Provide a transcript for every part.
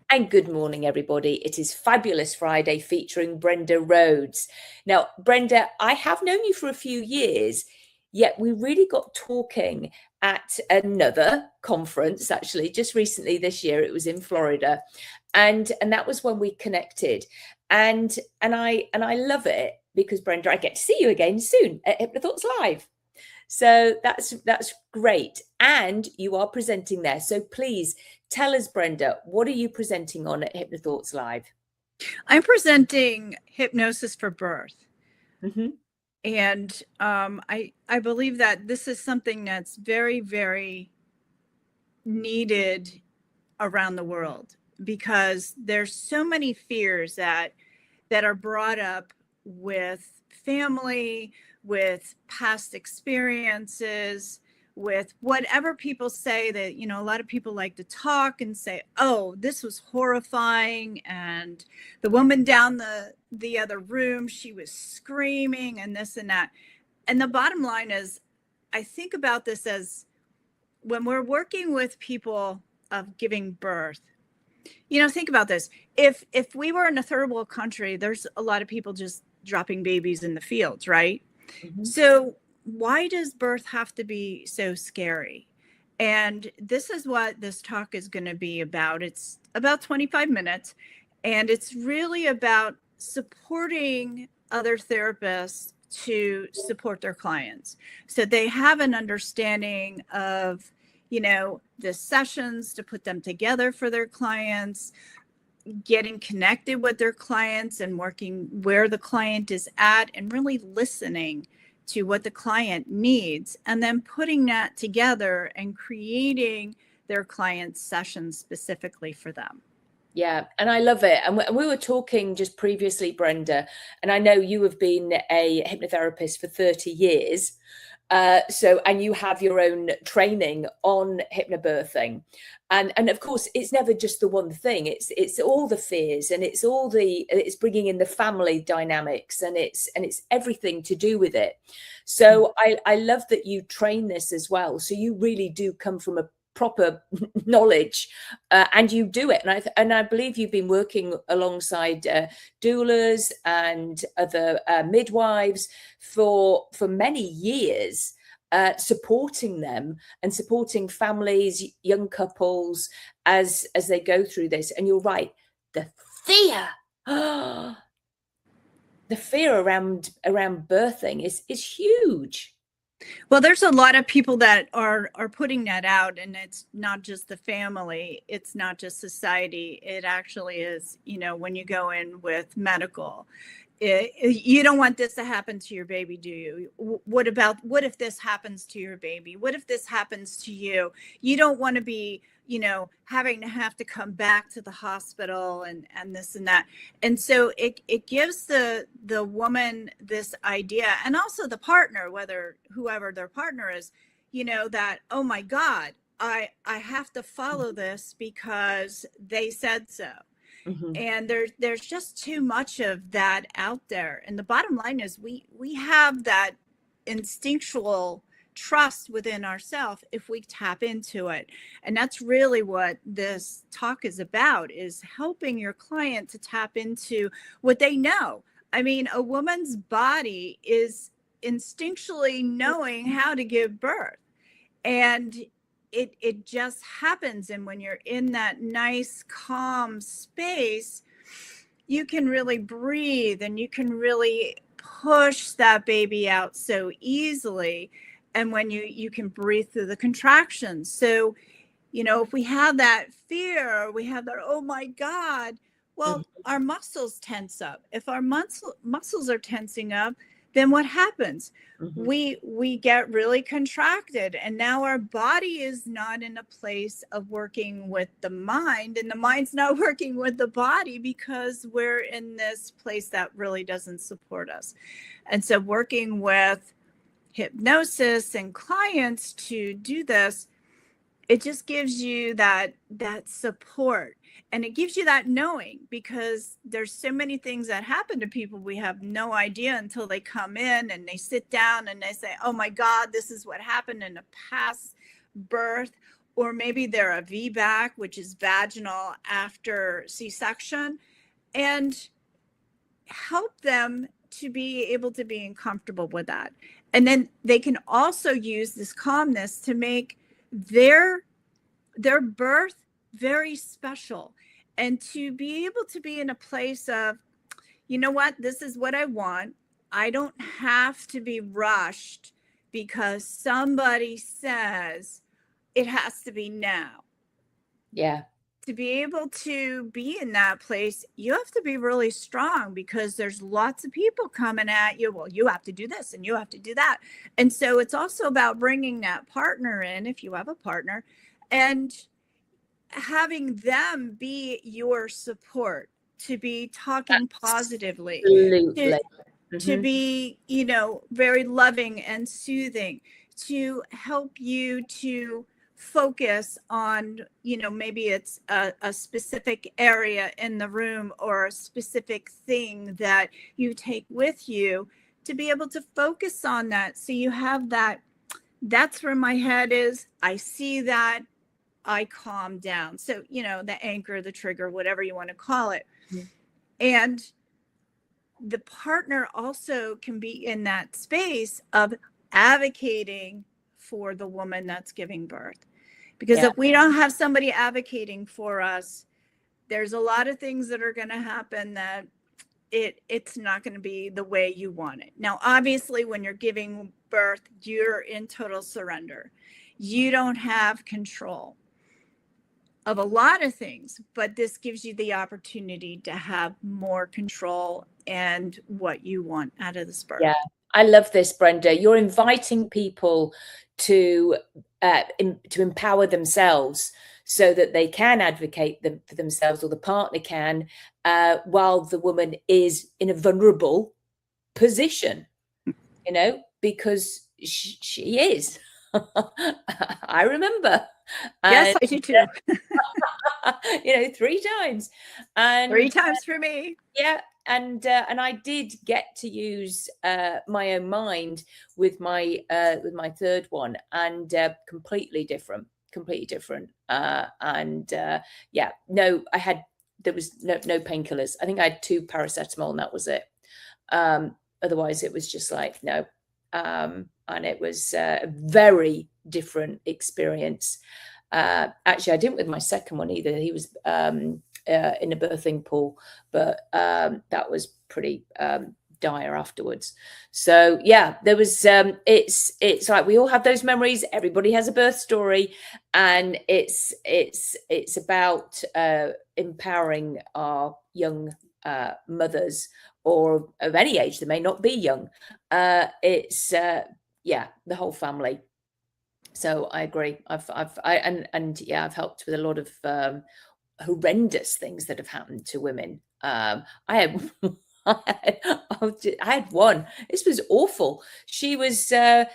And good morning, everybody. It is Fabulous Friday featuring Brenda Rhodes. Now, Brenda, I have known you for a few years, yet we really got talking at another conference, actually, just recently this year. It was in Florida. And that was when we connected. And I love it because, Brenda, I get to see you again soon at HypnoThoughts Live. So that's great. And you are presenting there. So please tell us, Brenda, what are you presenting on at HypnoThoughts Live? I'm presenting Hypnosis for Birth. Mm-hmm. And I believe that this is something that's very, very needed around the world, because there's so many fears that are brought up with family, with past experiences, with whatever people say. That, you know, a lot of people like to talk and say, oh, this was horrifying, and the woman down the other room, she was screaming, and this and that. And the bottom line is, I think about this as, when we're working with people of giving birth, you know, think about this. If we were in a third world country, there's a lot of people just dropping babies in the fields, right? Mm-hmm. So why does birth have to be so scary? And this is what this talk is going to be about. It's about 25 minutes, and it's really about supporting other therapists to support their clients, so they have an understanding of, you know, the sessions to put them together for their clients, getting connected with their clients and working where the client is at, and really listening to what the client needs, and then putting that together and creating their client's sessions specifically for them. Yeah, and I love it. And we were talking just previously, Brenda, and I know you have been a hypnotherapist for 30 years. And you have your own training on hypnobirthing. And of course, it's never just the one thing. It's all the fears, and it's bringing in the family dynamics, and it's everything to do with it. So I love that you train this as well. So you really do come from a proper knowledge, and you do it. And I believe you've been working alongside doulas and other midwives for many years, supporting them and supporting families, young couples as they go through this. And you're right, the fear, the fear around birthing is huge. Well, there's a lot of people that are putting that out, and it's not just the family, it's not just society. It actually is, you know, when you go in with medical, you don't want this to happen to your baby, do you? What if this happens to your baby? What if this happens to you? You don't want to be, you know, having to come back to the hospital and this and that. And so it gives the woman this idea, and also the partner, whoever their partner is, you know, that, oh my God, I have to follow this because they said so. Mm-hmm. And there's just too much of that out there. And the bottom line is, we have that instinctual trust within ourselves if we tap into it. And that's really what this talk is about, is helping your client to tap into what they know. I mean, a woman's body is instinctually knowing how to give birth. And it just happens. And when you're in that nice, calm space, you can really breathe, and you can really push that baby out so easily. And when you can breathe through the contractions. So, you know, if we have that fear, we have that, oh my God, well, our muscles tense up. If our muscles are tensing up, then what happens? Mm-hmm. We get really contracted, and now our body is not in a place of working with the mind, and the mind's not working with the body, because we're in this place that really doesn't support us. And so working with hypnosis and clients to do this, it just gives you that support, and it gives you that knowing, because there's so many things that happen to people we have no idea until they come in and they sit down and they say, oh my God, this is what happened in a past birth, or maybe they're a VBAC, which is vaginal after C-section, and help them to be able to be comfortable with that. And then they can also use this calmness to make their birth very special, and to be able to be in a place of, you know what, this is what I want. I don't have to be rushed because somebody says it has to be now. Yeah. To be able to be in that place, you have to be really strong, because there's lots of people coming at you. Well, you have to do this and you have to do that. And so it's also about bringing that partner in, if you have a partner, and having them be your support, to be talking positively, Absolutely. to be, you know, very loving and soothing, to help you to focus on, you know, maybe it's a specific area in the room or a specific thing that you take with you, to be able to focus on that. So you have that, that's where my head is. I see that, I calm down. So, you know, the anchor, the trigger, whatever you want to call it. Mm-hmm. And the partner also can be in that space of advocating for the woman that's giving birth. Because if we don't have somebody advocating for us, there's a lot of things that are going to happen that it's not going to be the way you want it. Now, obviously, when you're giving birth, you're in total surrender. You don't have control of a lot of things, but this gives you the opportunity to have more control and what you want out of this birth. Yeah, I love this, Brenda. You're inviting people to empower themselves so that they can advocate for themselves, or the partner can, while the woman is in a vulnerable position, you know, because she is. I remember. Yes, I do too. You know, 3 times. And 3 times for me. Yeah. And I did get to use my own mind with my third one, and completely different. Yeah, no, there was no painkillers. I think I had 2 paracetamol and that was it. Otherwise it was just like, no. And it was a very different experience. Actually, I didn't with my second one either. He was in a birthing pool, but that was pretty dire afterwards. So yeah, there was it's like we all have those memories. Everybody has a birth story, and it's about empowering our young mothers, or of any age. They may not be young. Yeah, the whole family. So I agree. I've helped with a lot of horrendous things that have happened to women. I had one. This was awful. She was the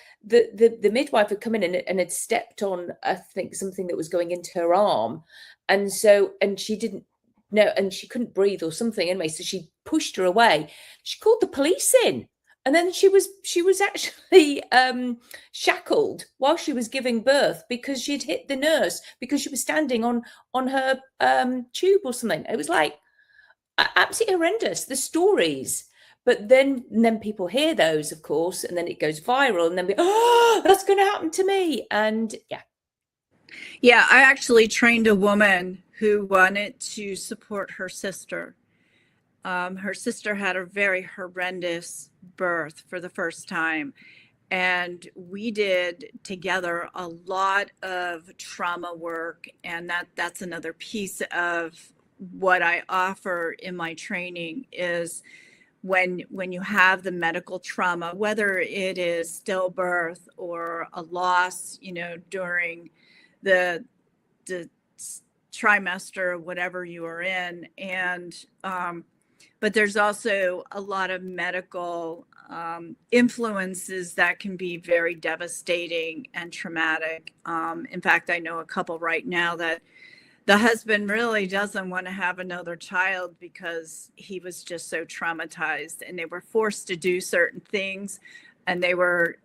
midwife had come in and had stepped on, I think, something that was going into her arm, and she didn't know, and she couldn't breathe or something anyway. So she pushed her away. She called the police in. And then she was actually shackled while she was giving birth because she'd hit the nurse because she was standing on her tube or something. It was like absolutely horrendous, the stories. But then people hear those, of course, and then it goes viral, and then oh, that's going to happen to me. And yeah, I actually trained a woman who wanted to support her sister. Her sister had a very horrendous birth for the first time. And we did together a lot of trauma work. And that's another piece of what I offer in my training is when you have the medical trauma, whether it is stillbirth or a loss, you know, during the trimester, whatever you are in. And, but there's also a lot of medical influences that can be very devastating and traumatic. In fact, I know a couple right now that the husband really doesn't want to have another child because he was just so traumatized, and they were forced to do certain things, and they were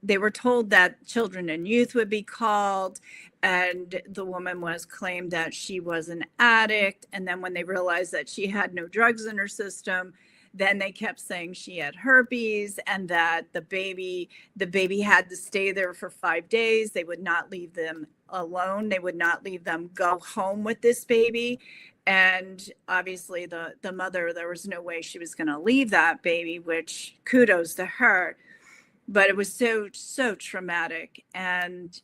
they were told that children and youth would be called, and the woman was claimed that she was an addict. And then when they realized that she had no drugs in her system, then they kept saying she had herpes, and that the baby had to stay there for 5 days. They would not leave them alone. They would not leave them go home with this baby. And obviously the mother, there was no way she was going to leave that baby, which kudos to her. But it was so traumatic. And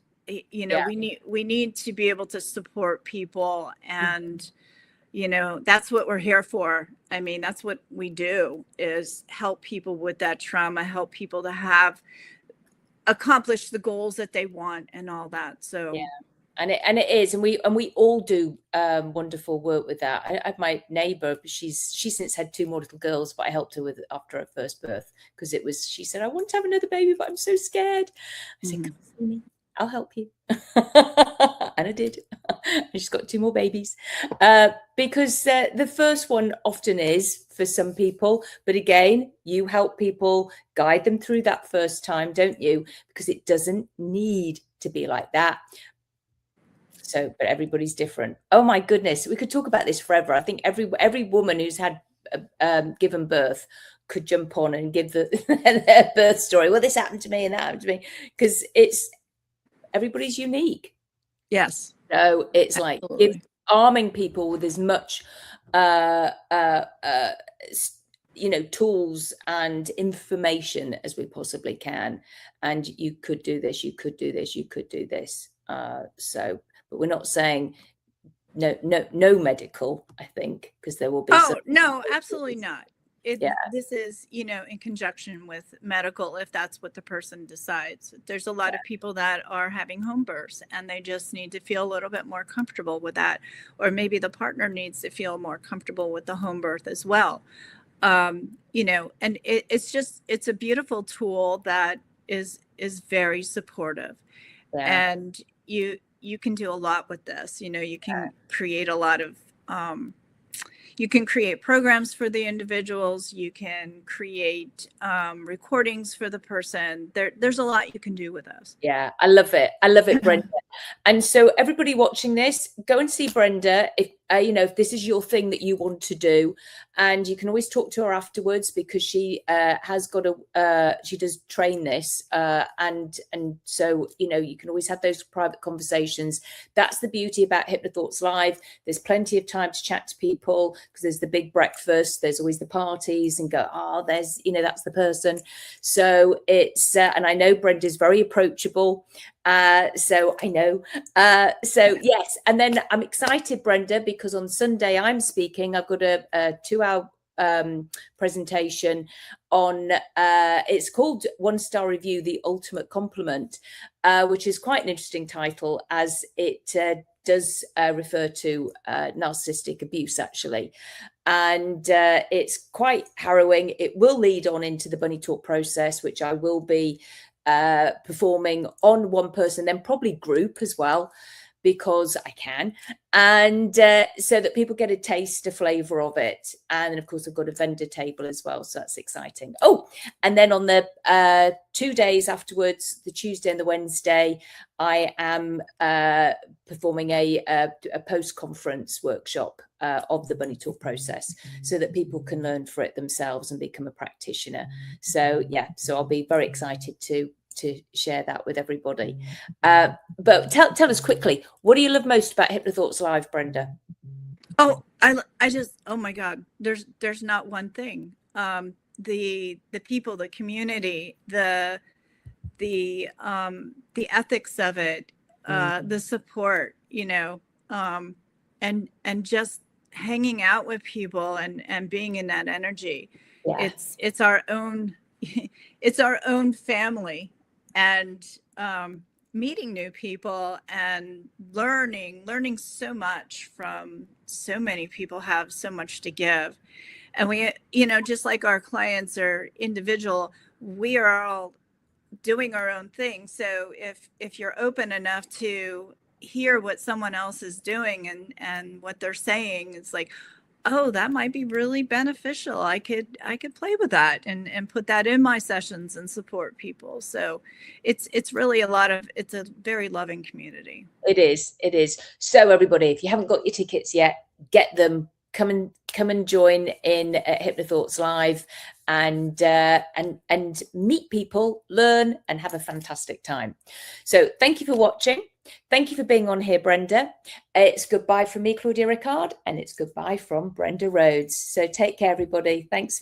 you know, we need to be able to support people, and you know, that's what we're here for. I mean, that's what we do, is help people with that trauma, help people to have accomplish the goals that they want and all that. So yeah. And it is, and we all do wonderful work with that. I have my neighbour, she's since had 2 more little girls, but I helped her with it after her first birth, because it was, she said, I want to have another baby, but I'm so scared. I said, come see me, I'll help you. And I did. And she's got 2 more babies, because the first one often is for some people, but again, you help people, guide them through that first time, don't you? Because it doesn't need to be like that. So, but everybody's different. Oh my goodness, we could talk about this forever. I think every woman who's had given birth could jump on and give their birth story. Well, this happened to me and that happened to me, because everybody's unique. yes. So it's Absolutely. like arming people with as much tools and information as we possibly can. And you could do this, you could do this, you could do this. But we're not saying no medical, I think, because there will be no, absolutely not. Yeah. This is, you know, in conjunction with medical, if that's what the person decides. There's a lot of people that are having home births, and they just need to feel a little bit more comfortable with that. Or maybe the partner needs to feel more comfortable with the home birth as well. You know, and it's a beautiful tool that is very supportive. Yeah. And you can do a lot with this. You know, you can create a lot of you can create programs for the individuals. You can create recordings for the person. There's a lot you can do with us. Yeah, I love it. I love it, Brenda. And so everybody watching this, go and see Brenda if if this is your thing that you want to do. And you can always talk to her afterwards, because she has got she does train this, and so you can always have those private conversations. That's the beauty about HypnoThoughts Live. There's plenty of time to chat to people, because there's the big breakfast, there's always the parties, and go, there's that's the person. So it's and I know Brenda's very approachable. So I know. So yes, and then I'm excited, Brenda, because on Sunday I'm speaking. I've got a 2-hour presentation on it's called 1-Star Review, the Ultimate Compliment, which is quite an interesting title, as it does refer to narcissistic abuse, actually. And it's quite harrowing. It will lead on into the Bunny Talk process, which I will be performing on one person, then probably group as well, because I can, and so that people get a taste, a flavor of it. And then of course I've got a vendor table as well, so that's exciting. And then on the 2 days afterwards, the Tuesday and the Wednesday, I am performing a post-conference workshop of the Bunny Talk process, so that people can learn for it themselves and become a practitioner. So yeah, so I'll be very excited to share that with everybody. But tell us quickly, what do you love most about HypnoThoughts Live, Brenda? I just, oh my God, there's not one thing. The people, the community, the ethics of it, the support, and just hanging out with people and being in that energy. Yeah. It's our own it's our own family. And meeting new people and learning so much from so many people, have so much to give. And we, just like our clients are individual, we are all doing our own thing. So if you're open enough to hear what someone else is doing and what they're saying, it's like, oh, that might be really beneficial. I could play with that and put that in my sessions and support people. So it's really it's a very loving community. It is. It is. So everybody, if you haven't got your tickets yet, get them. Come and join in at HypnoThoughts Live and meet people, learn, and have a fantastic time. So thank you for watching. Thank you for being on here, Brenda. It's goodbye from me, Claudia Rickard, and it's goodbye from Brenda Rhodes. So take care, everybody. Thanks.